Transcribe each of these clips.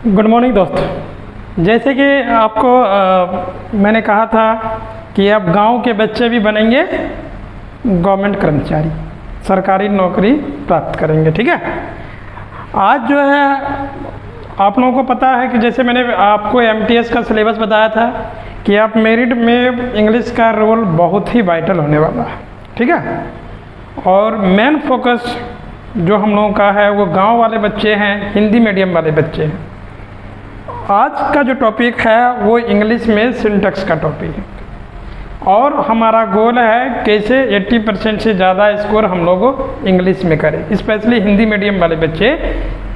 Good morning दोस्त। जैसे कि आपको मैंने कहा था कि अब गांव के बच्चे भी बनेंगे गवर्नमेंट कर्मचारी, सरकारी नौकरी प्राप्त करेंगे। ठीक है, आज जो है आप लोगों को पता है कि जैसे मैंने आपको एमटीएस का सिलेबस बताया था कि आप मेरिट में इंग्लिश का रोल बहुत ही वाइटल होने वाला है। ठीक है, और मेन फोकस जो हम लोगों का है वो गांव वाले बच्चे हैं, हिंदी मीडियम वाले बच्चे हैं। आज का जो टॉपिक है वो इंग्लिश में सिंटैक्स का टॉपिक है और हमारा गोल है कैसे 80% से ज़्यादा स्कोर हम लोग इंग्लिश में करें। स्पेशली हिंदी मीडियम वाले बच्चे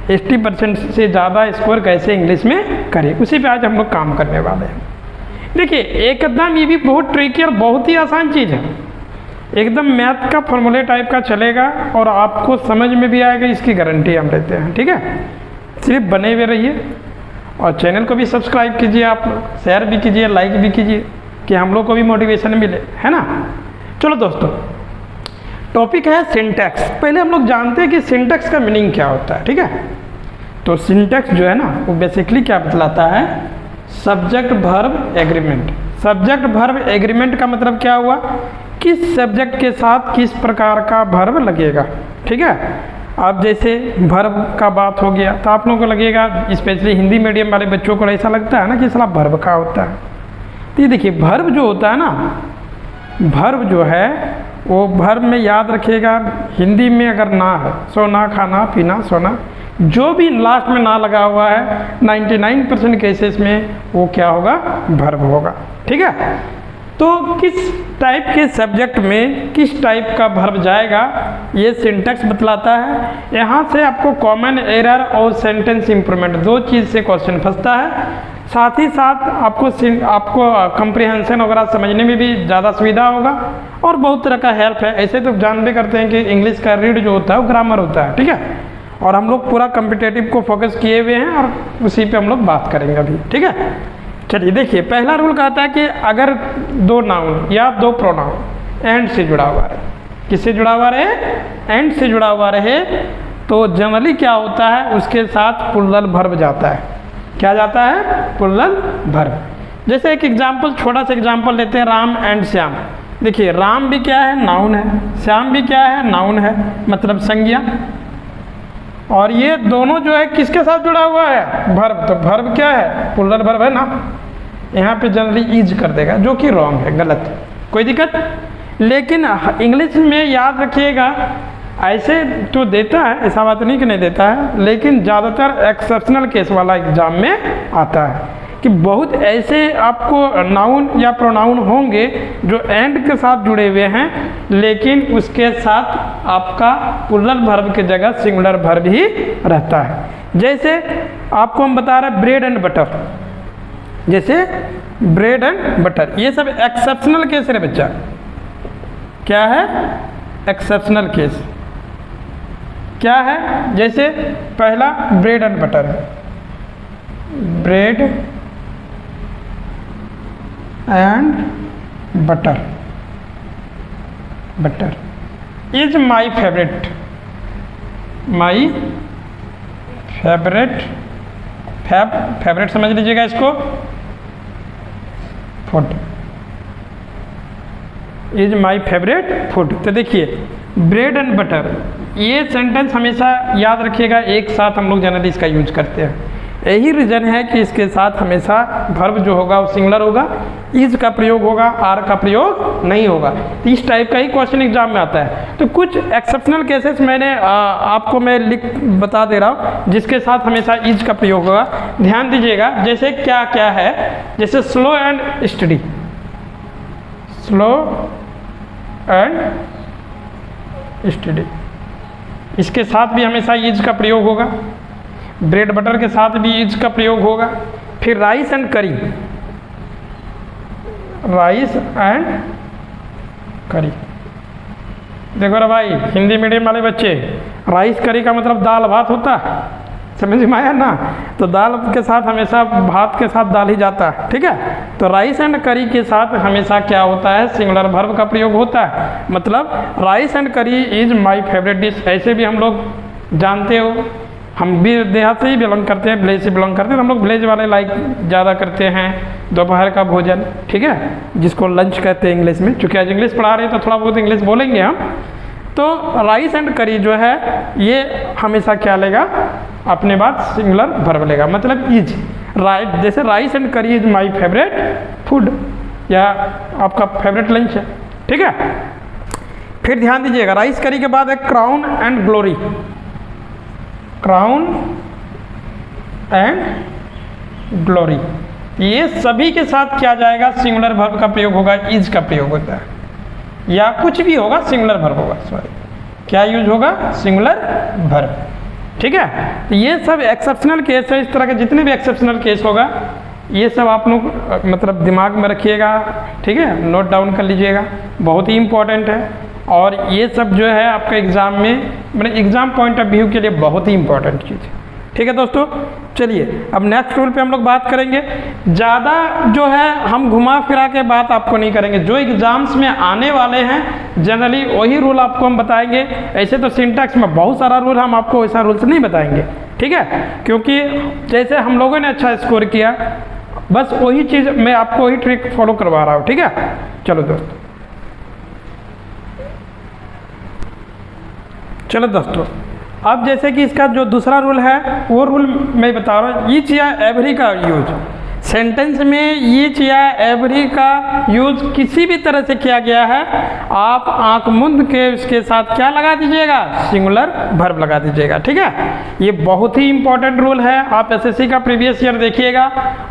80% से ज़्यादा स्कोर कैसे इंग्लिश में करें, उसी पे आज हम लोग काम करने वाले हैं। देखिए, एकदम ये भी बहुत ट्रिकी और बहुत ही आसान चीज़ है, एकदम मैथ का फॉर्मूले टाइप का चलेगा और आपको समझ में भी आएगा, इसकी गारंटी हम लेते हैं। ठीक है, सिर्फ बने हुए रहिए और चैनल को भी सब्सक्राइब कीजिए, आप शेयर भी कीजिए, लाइक भी कीजिए कि हम लोग को भी मोटिवेशन मिले, है ना। चलो दोस्तों, टॉपिक है सिंटैक्स। पहले हम लोग जानते हैं कि सिंटैक्स का मीनिंग क्या होता है। ठीक है, तो सिंटैक्स जो है ना वो बेसिकली क्या बतलाता है, subject verb agreement. Subject verb agreement का मतलब क्या हुआ, किस सब्जेक्ट के साथ किस प्रकार का वर्ब लगेगा। ठीक है, अब जैसे वर्ब का बात हो गया तो आप लोगों को लगेगा, स्पेशली हिंदी मीडियम वाले बच्चों को ऐसा लगता है ना कि साला वर्ब का होता है। तो ये देखिए, वर्ब जो होता है ना, वर्ब जो है वो वर्ब में याद रखिएगा, हिंदी में अगर ना है, सोना, खाना, पीना, सोना, जो भी लास्ट में ना लगा हुआ है 99% केसेस में वो क्या होगा, वर्ब होगा। ठीक है, तो किस टाइप के सब्जेक्ट में किस टाइप का वर्ब जाएगा ये सिंटैक्स बतलाता है। यहाँ से आपको कॉमन एरर और सेंटेंस इंप्रूवमेंट दो चीज़ से क्वेश्चन फंसता है। साथ ही साथ आपको कंप्रीहेंशन वगैरह समझने में भी ज़्यादा सुविधा होगा और बहुत तरह का हेल्प है। ऐसे तो जान भी करते हैं कि इंग्लिश का रीड जो होता है वो ग्रामर होता है। ठीक है, और हम लोग पूरा कॉम्पिटिटिव को फोकस किए हुए हैं और उसी पे हम लोग बात करेंगे अभी। ठीक है, चलिए देखिए, पहला रूल कहता है कि अगर दो नाउन या दो प्रोनाउन एंड से जुड़ा हुआ रहे, किससे जुड़ा हुआ रहे, एंड से जुड़ा हुआ रहे, तो जनरली क्या होता है उसके साथ प्लूरल वर्ब जाता है। क्या जाता है, प्लूरल वर्ब। जैसे एक एग्जाम्पल, छोटा सा एग्जाम्पल लेते हैं, राम एंड श्याम। देखिए, राम भी क्या है, नाउन है, श्याम भी क्या है, नाउन है, मतलब संज्ञा। और ये दोनों जो है किसके साथ जुड़ा हुआ है, वर्ब। तो वर्ब क्या है, प्लूरल वर्ब है ना। यहाँ पे जनरली इज कर देगा, जो कि रॉन्ग है, गलत है, कोई दिक्कत। लेकिन इंग्लिश में याद रखिएगा, ऐसे तो देता है, ऐसा बात नहीं कि नहीं देता है, लेकिन ज़्यादातर एक्सेप्शनल केस वाला एग्जाम में आता है कि बहुत ऐसे आपको नाउन या प्रोनाउन होंगे जो एंड के साथ जुड़े हुए हैं, लेकिन उसके साथ आपका प्लूरल वर्ब की जगह सिंगुलर वर्ब ही रहता है। जैसे आपको हम बता रहे हैं ब्रेड एंड बटर, जैसे ब्रेड एंड बटर, ये सब एक्सेप्शनल केस है बच्चा। क्या है, एक्सेप्शनल केस। क्या है, जैसे पहला ब्रेड एंड बटर है, bread and butter, butter is my favourite, my favourite, favourite समझ लीजिएगा इसको, food is my favourite food. तो देखिए, ब्रेड एंड बटर, ये सेंटेंस हमेशा याद रखिएगा, एक साथ हम लोग जनरली इसका यूज करते हैं। यही रीज़न है कि इसके साथ हमेशा वर्ब जो होगा वो सिंगुलर होगा, इज का प्रयोग होगा, आर का प्रयोग नहीं होगा। तो इस टाइप का ही क्वेश्चन एग्जाम में आता है। तो कुछ एक्सेप्शनल केसेस मैंने आपको मैं लिख बता दे रहा हूँ जिसके साथ हमेशा इज का प्रयोग होगा, ध्यान दीजिएगा। जैसे क्या क्या है, जैसे slow and study, slow and study, इसके साथ भी हमेशा इज का प्रयोग होगा। ब्रेड बटर के साथ भी इज का प्रयोग होगा। फिर राइस एंड करी, राइस एंड करी, देखो रे भाई हिंदी मीडियम वाले बच्चे, राइस करी का मतलब दाल भात होता है, समझ में आया ना। तो दाल के साथ हमेशा भात के साथ दाल ही जाता है। ठीक है, तो राइस एंड करी के साथ हमेशा क्या होता है, सिंगुलर वर्ब का प्रयोग होता है। मतलब राइस एंड करी इज माय फेवरेट डिश। ऐसे भी हम लोग जानते हो हम भी देहात से ही बिलोंग करते हैं, विलेज से बिलोंग करते हैं, तो हम लोग विलेज वाले लाइक ज़्यादा करते हैं दोपहर का भोजन, ठीक है, जिसको लंच कहते हैं इंग्लिश में। चूँकि आज इंग्लिश पढ़ा रहे हैं तो थोड़ा बहुत इंग्लिश बोलेंगे हम। तो राइस एंड करी जो है ये हमेशा क्या लेगा, अपने बाद सिंगुलर वर्ब लेगा, मतलब इज। राइट, जैसे राइस एंड करी इज माई फेवरेट फूड, या आपका फेवरेट लंच है, ठीक है। फिर ध्यान दीजिएगा, राइस करी के बाद है crown and glory. Crown and glory, ये सभी के साथ क्या जाएगा, सिंगुलर वर्ब का प्रयोग होगा, इज का प्रयोग होता है, या कुछ भी होगा सिंगुलर वर्ब होगा, सॉरी क्या यूज होगा, सिंगुलर वर्ब, ठीक है। तो ये सब एक्सेप्शनल केस है, इस तरह के जितने भी एक्सेप्शनल केस होगा ये सब आप लोग मतलब दिमाग में रखिएगा, ठीक है, नोट डाउन कर लीजिएगा, बहुत ही इंपॉर्टेंट है। और ये सब जो है आपका एग्ज़ाम में, मतलब एग्ज़ाम पॉइंट ऑफ व्यू के लिए बहुत ही इंपॉर्टेंट चीज़ है, ठीक है दोस्तों। चलिए अब नेक्स्ट रूल पे हम लोग बात करेंगे। ज़्यादा जो है हम घुमा फिरा के बात आपको नहीं करेंगे, जो एग्ज़ाम्स में आने वाले हैं जनरली वही रूल आपको हम बताएंगे। ऐसे तो सिंटैक्स में बहुत सारा रूल, हम आपको वैसा रूल्स नहीं बताएंगे, ठीक है, क्योंकि जैसे हम लोगों ने अच्छा स्कोर किया, बस वही चीज़ मैं आपको वही ट्रिक फॉलो करवा रहा हूँ, ठीक है। चलो दोस्तों, चलो दोस्तों, अब जैसे कि इसका जो दूसरा रूल है वो रूल मैं बता रहा हूँ, ईच या एवरी का यूज। सेंटेंस में ईच या एवरी का यूज किसी भी तरह से किया गया है, आप आंख मूंद के उसके साथ क्या लगा दीजिएगा, सिंगुलर वर्ब लगा दीजिएगा, ठीक है। ये बहुत ही इंपॉर्टेंट रूल है। आप एसएससी का प्रीवियस ईयर देखिएगा,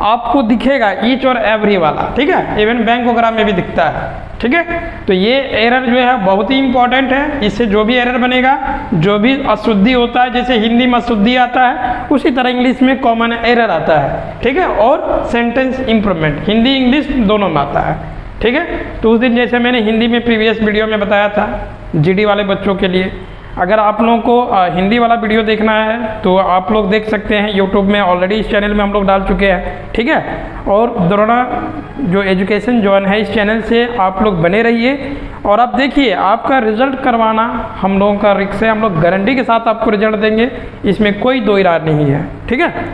आपको दिखेगा ईच और एवरी वाला, ठीक है, इवन बैंक वगैरह में भी दिखता है, ठीक है। तो ये एरर जो है बहुत ही इंपॉर्टेंट है। इससे जो भी एरर बनेगा, जो भी अशुद्धि होता है, जैसे हिंदी में अशुद्धि आता है उसी तरह इंग्लिश में कॉमन एरर आता है, ठीक है। और सेंटेंस इंप्रूवमेंट हिंदी इंग्लिश दोनों में आता है, ठीक है। तो उस दिन जैसे मैंने हिंदी में प्रीवियस वीडियो में बताया था जीडी वाले बच्चों के लिए, अगर आप लोगों को हिंदी वाला वीडियो देखना है तो आप लोग देख सकते हैं यूट्यूब में, ऑलरेडी इस चैनल में हम लोग डाल चुके हैं, ठीक है। और दरोड़ा जो एजुकेशन जोन है इस चैनल से आप लोग बने रहिए, और आप देखिए आपका रिजल्ट करवाना हम लोगों का रिक्स है, हम लोग गारंटी के साथ आपको रिजल्ट देंगे, इसमें कोई दो इराद नहीं है, ठीक है।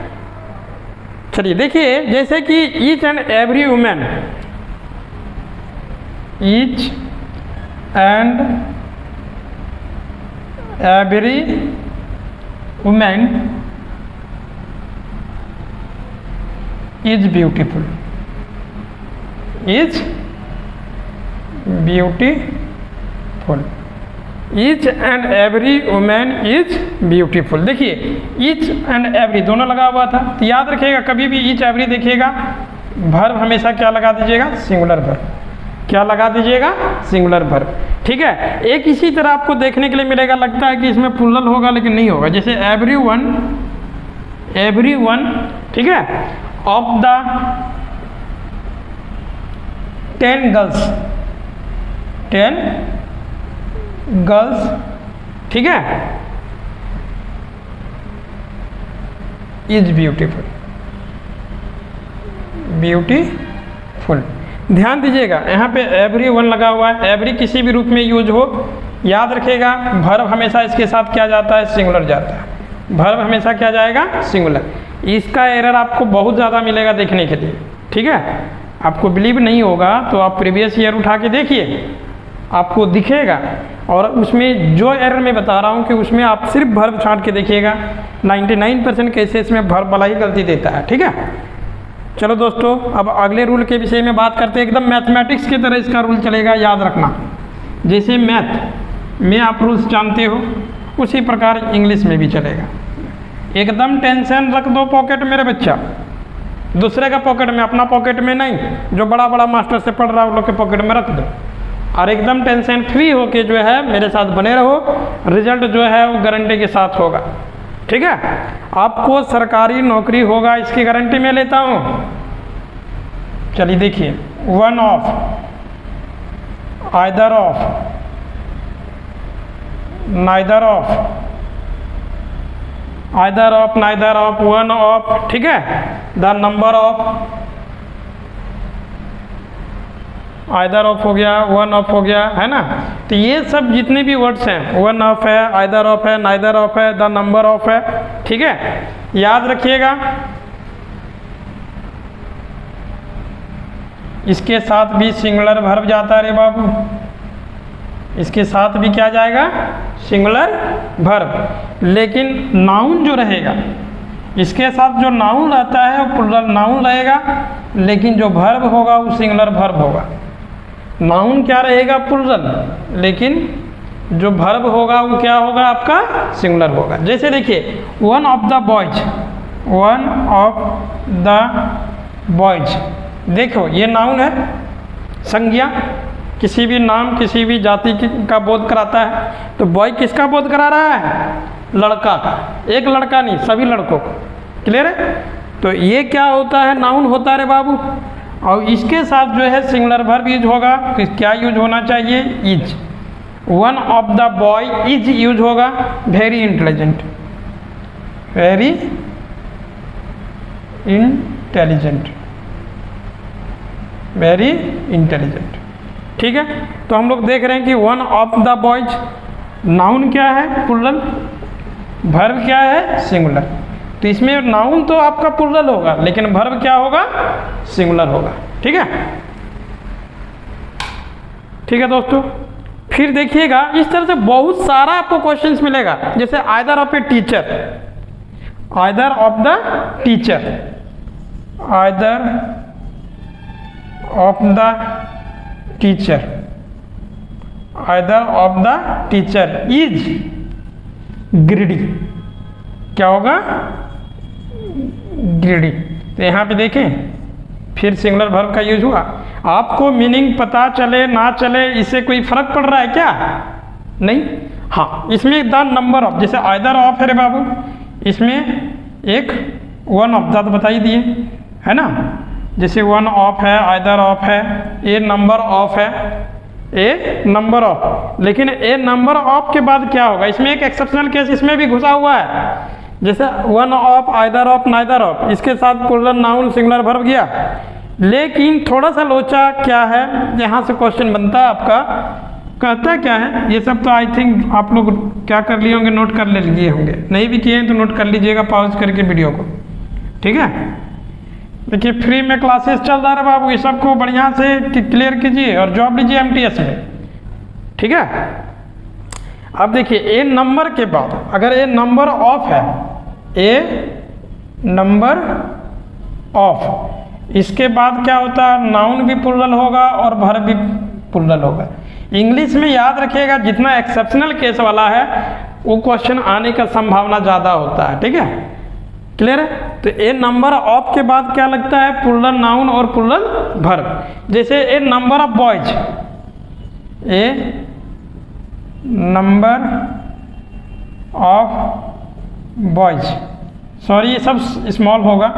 चलिए देखिए, जैसे कि each and every women, each and every women is beautiful, is beautiful, each and every women is beautiful. देखिए ईच एंड एवरी दोनों लगा हुआ था, तो याद रखिएगा कभी भी ईच एवरी देखिएगा वर्ब हमेशा क्या लगा दीजिएगा, सिंगुलर वर्ब, क्या लगा दीजिएगा, सिंगुलर वर्ब, ठीक है। एक इसी तरह आपको देखने के लिए मिलेगा, लगता है कि इसमें प्लूरल होगा लेकिन नहीं होगा, जैसे एवरीवन, एवरीवन, ठीक है, ऑफ द 10 गर्ल्स, 10 गर्ल्स, ठीक है, इज ब्यूटीफुल, ब्यूटीफुल। ध्यान दीजिएगा यहाँ पे एवरी वन लगा हुआ है, एवरी किसी भी रूप में यूज हो, याद रखिएगा वर्ब हमेशा इसके साथ क्या जाता है, सिंगुलर जाता है, वर्ब हमेशा क्या जाएगा, सिंगुलर। इसका एरर आपको बहुत ज़्यादा मिलेगा देखने के लिए, ठीक है। आपको बिलीव नहीं होगा तो आप प्रीवियस ईयर उठा के देखिए, आपको दिखेगा। और उसमें जो एरर मैं बता रहा हूँ कि उसमें आप सिर्फ वर्ब छांट के देखिएगा, 99% केसेस में वर्ब वाला ही गलती देता है, ठीक है। चलो दोस्तों, अब अगले रूल के विषय में बात करते हैं। एकदम मैथमेटिक्स की तरह इसका रूल चलेगा, याद रखना। जैसे मैथ में आप रूल्स जानते हो उसी प्रकार इंग्लिश में भी चलेगा। एकदम टेंशन रख दो पॉकेट मेरे बच्चा, दूसरे का पॉकेट में, अपना पॉकेट में नहीं। जो बड़ा बड़ा मास्टर से पढ़ रहा है उन लोग के पॉकेट में रख दो, और एकदम टेंशन फ्री होके जो है मेरे साथ बने रहो। रिजल्ट जो है वो गारंटी के साथ होगा, ठीक है। आपको सरकारी नौकरी होगा इसकी गारंटी मैं लेता हूँ। चलिए देखिए, one of, either of, neither of, either of, neither of, one of, ठीक है, the number of, either of हो गया, वन ऑफ हो गया, है ना। तो ये सब जितने भी वर्ड्स हैं, वन ऑफ है, आइदर ऑफ है, नाइदर ऑफ है, द नंबर ऑफ है, ठीक है, याद रखिएगा। इसके साथ भी सिंगुलर वर्ब जाता है रे बाबू, इसके साथ भी क्या जाएगा, सिंगुलर वर्ब। लेकिन नाउन जो रहेगा, इसके साथ जो नाउन रहता है वो प्लूरल नाउन रहेगा, लेकिन जो वर्ब होगा वो सिंगुलर वर्ब होगा। नाउन क्या रहेगा, प्लूरल, लेकिन जो वर्ब होगा वो क्या होगा, आपका सिंगुलर होगा। जैसे देखिए, one of the boys, one of the boys, देखो ये नाउन है, संज्ञा, किसी भी नाम किसी भी जाति का बोध कराता है। तो बॉय किसका बोध करा रहा है, लड़का का, एक लड़का नहीं, सभी लड़कों को। क्लियर है। तो ये क्या होता है, नाउन होता है रे बाबू। और इसके साथ जो है सिंगुलर वर्ब यूज होगा, तो क्या यूज होना चाहिए, is. One of the boy is use होगा, very intelligent, very intelligent, very intelligent, ठीक है। तो हम लोग देख रहे हैं कि one of the boys noun क्या है, प्लूरल, वर्ब क्या है, सिंगुलर। तो इसमें नाउन तो आपका प्लूरल होगा, लेकिन वर्ब क्या होगा, सिंगुलर होगा, ठीक है। ठीक है दोस्तों, फिर देखिएगा इस तरह से बहुत सारा आपको क्वेश्चंस मिलेगा। जैसे either of a teacher, either of the teacher, either of the teacher, either of the teacher is greedy, क्या होगा, ग्रीडी। तो यहाँ पे देखें फिर सिंगुलर वर्ब का यूज हुआ। आपको मीनिंग पता चले ना चले इससे कोई फर्क पड़ रहा है क्या, नहीं। हाँ, इसमें द नंबर ऑफ, जैसे आइदर ऑफ है रे बाबू, इसमें एक वन ऑफ द बता ही दिए, है ना। जैसे वन ऑफ है, आइदर ऑफ है, ए नंबर ऑफ है, ए नंबर ऑफ। लेकिन ए नंबर ऑफ के बाद क्या होगा, इसमें एक एक्सेप्शनल केस इसमें भी घुसा हुआ है। जैसे one of, either of, neither of, इसके साथ प्लूरल नाउन सिंगुलर वर्ब गया। लेकिन थोड़ा सा लोचा क्या है, यहाँ से क्वेश्चन बनता है आपका, कहता क्या है, ये सब तो आई थिंक आप लोग क्या कर लिए होंगे, नोट कर ले लिए होंगे, नहीं भी किए हैं तो नोट कर लीजिएगा पॉज करके वीडियो को, ठीक है। देखिए फ्री में क्लासेस चल रहा है बाबू, ये सबको बढ़िया से क्लियर कीजिए और जॉब लीजिए एमटीएस में, ठीक है। अब देखिए ए नंबर के बाद अगर ए नंबर ऑफ है, ए नंबर ऑफ, इसके बाद क्या होता है, नाउन भी प्लूरल होगा और वर्ब भी प्लूरल होगा। इंग्लिश में याद रखिएगा जितना एक्सेप्शनल केस वाला है वो क्वेश्चन आने का संभावना ज़्यादा होता है, ठीक है, क्लियर है। तो ए नंबर ऑफ के बाद क्या लगता है, प्लूरल नाउन और प्लूरल वर्ब। जैसे a number of boys, a number of boys, sorry ये सब स्मॉल होगा,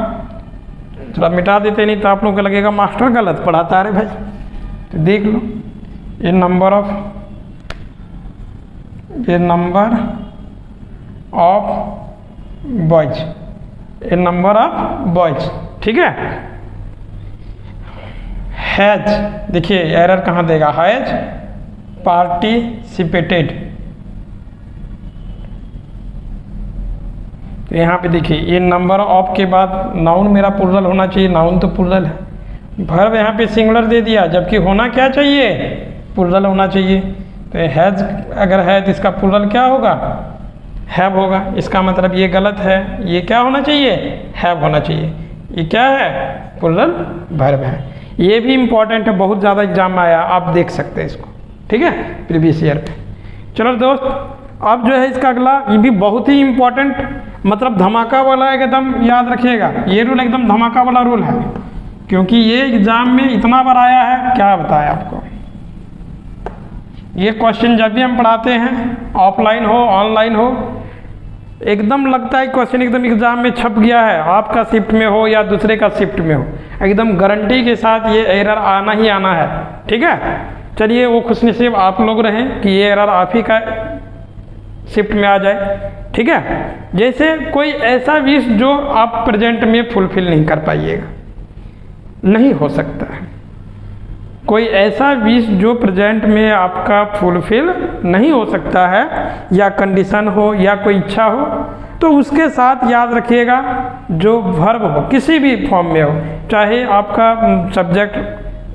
थोड़ा मिटा देते, नहीं तो आप लोगों को लगेगा मास्टर गलत पढ़ाता है भाई। तो देख लो, a number of, a number of boys, a number of boys, ठीक है। हैज, देखिए एरर कहाँ देगा, हैज पार्टिसिपेटेड। तो यहाँ पे देखिए ये नंबर ऑफ के बाद नाउन मेरा प्लूरल होना चाहिए, नाउन तो प्लूरल है, वर्ब यहाँ पे सिंगुलर दे दिया, जबकि होना क्या चाहिए, प्लूरल होना चाहिए। तो हैज अगर है तो इसका प्लूरल क्या होगा, हैव होगा। इसका मतलब ये गलत है, ये क्या होना चाहिए, हैव होना चाहिए। ये क्या है, प्लूरल वर्ब है। ये भी इम्पॉर्टेंट है, बहुत ज़्यादा एग्जाम में आया, आप देख सकते हैं इसको, ठीक है, प्रीवियस ईयर पे। चलो दोस्त, अब जो है इसका अगला, ये भी बहुत ही इम्पोर्टेंट, मतलब धमाका वाला एकदम याद रखिएगा। ये रूल एकदम धमाका वाला रूल है, क्योंकि ये एग्जाम में इतना बार आया है, क्या बताएं आपको। ये क्वेश्चन जब भी हम पढ़ाते हैं, ऑफलाइन हो ऑनलाइन हो, एकदम लगता है क्वेश्चन एकदम एग्जाम में छप गया है, आपका शिफ्ट में हो या दूसरे का शिफ्ट में हो, एकदम गारंटी के साथ ये एरर आना ही आना है, ठीक है। चलिए वो खुशनसीब आप लोग रहें कि ये एरर आप ही का शिफ्ट में आ जाए, ठीक है। जैसे कोई ऐसा विश जो आप प्रेजेंट में फुलफिल नहीं कर पाइएगा, नहीं हो सकता है, कोई ऐसा विश जो प्रेजेंट में आपका फुलफिल नहीं हो सकता है, या कंडीशन हो या कोई इच्छा हो, तो उसके साथ याद रखिएगा जो वर्ब हो किसी भी फॉर्म में हो, चाहे आपका सब्जेक्ट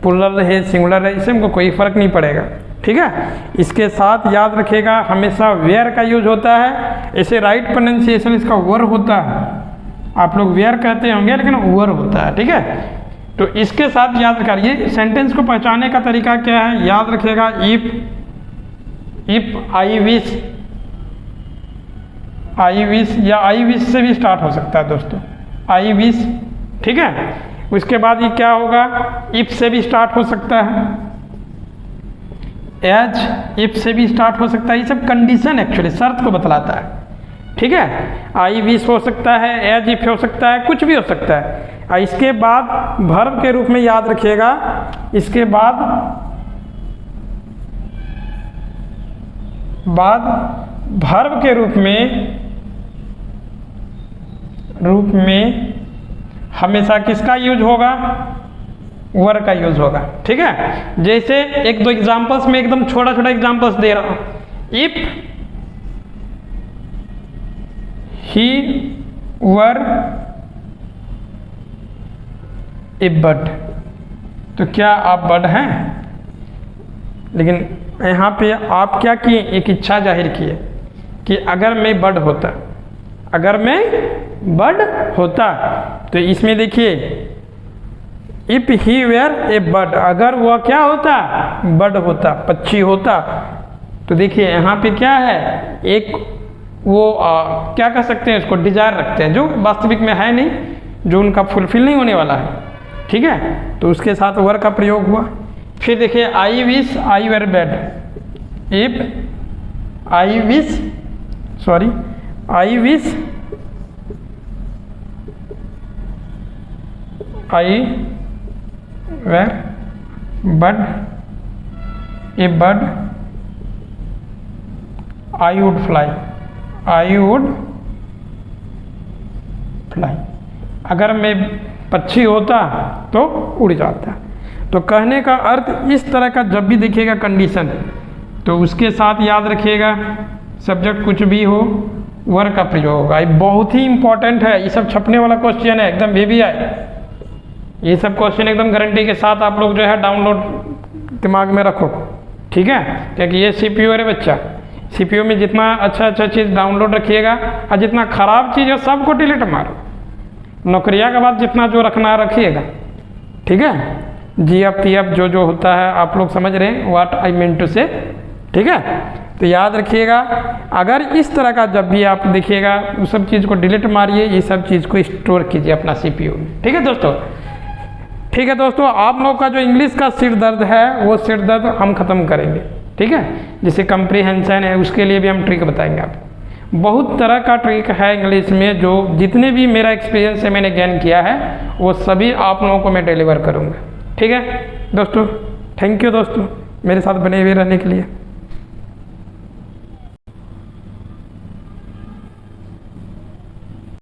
प्लूरल है सिंगुलर है, इससे हमको कोई फ़र्क नहीं पड़ेगा। ठीक है, इसके साथ याद रखिएगा हमेशा वेयर का यूज होता है। ऐसे राइट प्रोनाउंसिएशन इसका वर होता है, आप लोग वेयर कहते होंगे लेकिन वर होता है। ठीक है, तो इसके साथ याद रखिए। सेंटेंस को पहचानने का तरीका क्या है, याद रखिएगा इफ आई विश या आई विश से भी स्टार्ट हो सकता है दोस्तों, आई विश। ठीक है, उसके बाद ये क्या होगा, इफ से भी स्टार्ट हो सकता है, एज इफ से भी स्टार्ट हो सकता है। ये सब कंडीशन एक्चुअली शर्त को बतलाता है। ठीक है, आई विश हो सकता है, एज इफ हो सकता है, कुछ भी हो सकता है। इसके बाद वर्ब के रूप में याद रखिएगा, इसके बाद वर्ब के रूप में हमेशा किसका यूज होगा, वर का यूज होगा। ठीक है, जैसे एक दो एग्जांपल्स में एकदम छोटा छोटा एग्जांपल्स दे रहा हूं। If he were A bird, तो क्या आप बर्ड हैं? लेकिन यहाँ पे आप क्या किए, एक इच्छा जाहिर किए कि अगर मैं बर्ड होता, अगर मैं बर्ड होता, तो इसमें देखिए if he were a bird, अगर वह क्या होता, बर्ड होता, पक्षी होता। तो देखिए यहाँ पे क्या है, एक वो क्या कह सकते हैं, उसको डिजायर रखते हैं जो वास्तविक में है नहीं, जो उनका फुलफिल नहीं होने वाला है। ठीक है, तो उसके साथ वर का प्रयोग हुआ। फिर देखिए I wish I were bed, if I wish I were bird a bird I would fly, अगर मैं पक्षी होता तो उड़ जाता। तो कहने का अर्थ इस तरह का जब भी दिखेगा कंडीशन, तो उसके साथ याद रखिएगा सब्जेक्ट कुछ भी हो, वर का प्रयोग होगा। ये बहुत ही इंपॉर्टेंट है, ये सब छपने वाला क्वेश्चन है, एकदम VBI। ये सब क्वेश्चन एकदम गारंटी के साथ आप लोग जो है डाउनलोड दिमाग में रखो। ठीक है, क्योंकि ये CPU है बच्चा, CPU में जितना अच्छा चीज़ डाउनलोड रखिएगा और जितना खराब चीज़ है सबको डिलीट मारो। नौकरिया के बाद जितना जो रखना रखिएगा। ठीक है, GF PF जो होता है आप लोग समझ रहे हैं, व्हाट आई मीन टू से। ठीक है, तो याद रखिएगा अगर इस तरह का जब भी आप देखिएगा उस सब चीज़ को डिलीट मारिए, ये सब चीज़ को स्टोर कीजिए अपना CPU में। ठीक है दोस्तों, ठीक है दोस्तों, आप लोग का जो इंग्लिश का सिर दर्द है वो सिर दर्द हम ख़त्म करेंगे। ठीक है, जैसे कंप्रीहेंशन है उसके लिए भी हम ट्रिक बताएंगे आपको। बहुत तरह का ट्रिक है इंग्लिश में, जो जितने भी मेरा एक्सपीरियंस से मैंने गेन किया है वो सभी आप लोगों को मैं डिलीवर करूँगा। ठीक है दोस्तों, थैंक यू दोस्तों मेरे साथ बने हुए रहने के लिए।